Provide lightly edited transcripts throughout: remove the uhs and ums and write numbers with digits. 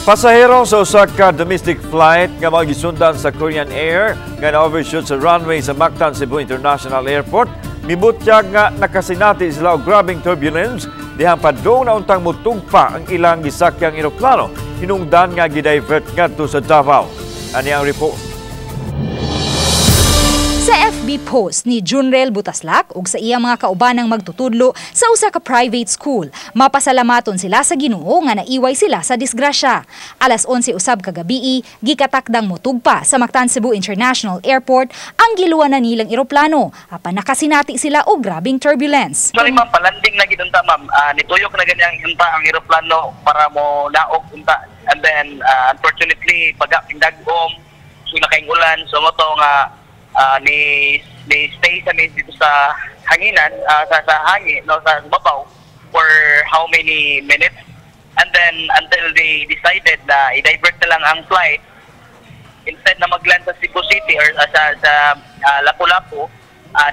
Pasahero sa usa ka domestic flight nga magisundan sa Korean Air nga na-overshoot sa runway sa Mactan Cebu International Airport, mibutyag nga nakasinati sila og grabing turbulence dihang padung na untang mutugpa ang ilang gisakyang eroplano hinungdan nga gidivert ngadto sa Davao. Ani ang report. Sa FB post ni Junrel Butaslak ug sa iyang mga kaubanang magtutudlo sa usa ka private school, mapasalamaton sila sa Ginoo nga naiway sila sa disgrasya. Alas 11 usab ka gabii, gikatakdang motugpa sa Mactan Cebu International Airport ang giluwanan nilang eroplano apan nakasinati sila og grabing turbulence. Sorry ma'am, palanding na gidunta ma'am. Nituyok na ganyang yunta ang eroplano para mo laog unta. And then unfortunately pagaping dagom, so nakaing ulan, so mo to nga ni stay sa dito sa hanginan, sa hangin, no, sa babaw for how many minutes, and then until they decided na i-divert na lang ang flight instead na mag-land sa Cebu City or sa Lapu-Lapu,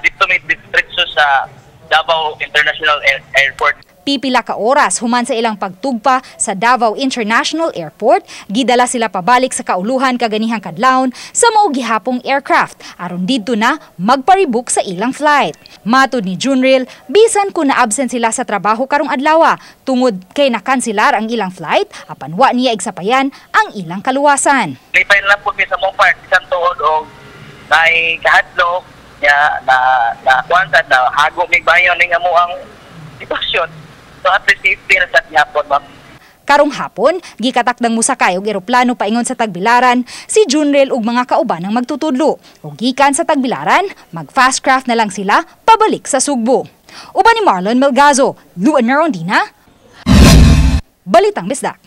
dito may diretso sa Davao International Airport. Pipila ka oras human sa ilang pagtugpa sa Davao International Airport, gidala sila pabalik sa kauluhan kaganihang kadlawon sa mao gihapong aircraft aron didto na magparibok sa ilang flight. Matud ni Junril, bisan kung na-absent sila sa trabaho karong adlaw tungod kay nakanselar ang ilang flight, apan wa niya igsapayan ang ilang kaluwasan. Lipayan lang po sa mong part, isang tuod o may kahadlok na kuwansan na hago may bayon ng amo ang sitwasyon. So at the safety na sa hapon, ma'am. Karong hapon, gikatakdang musakay og eroplano paingon sa Tagbilaran si Junrel ug mga kauban ang magtutudlo. Ug gikan sa Tagbilaran, mag-fast craft na lang sila pabalik sa Sugbo. Uban ni Marlon Melgazo, Luan Narondina, Balitang Bisdak.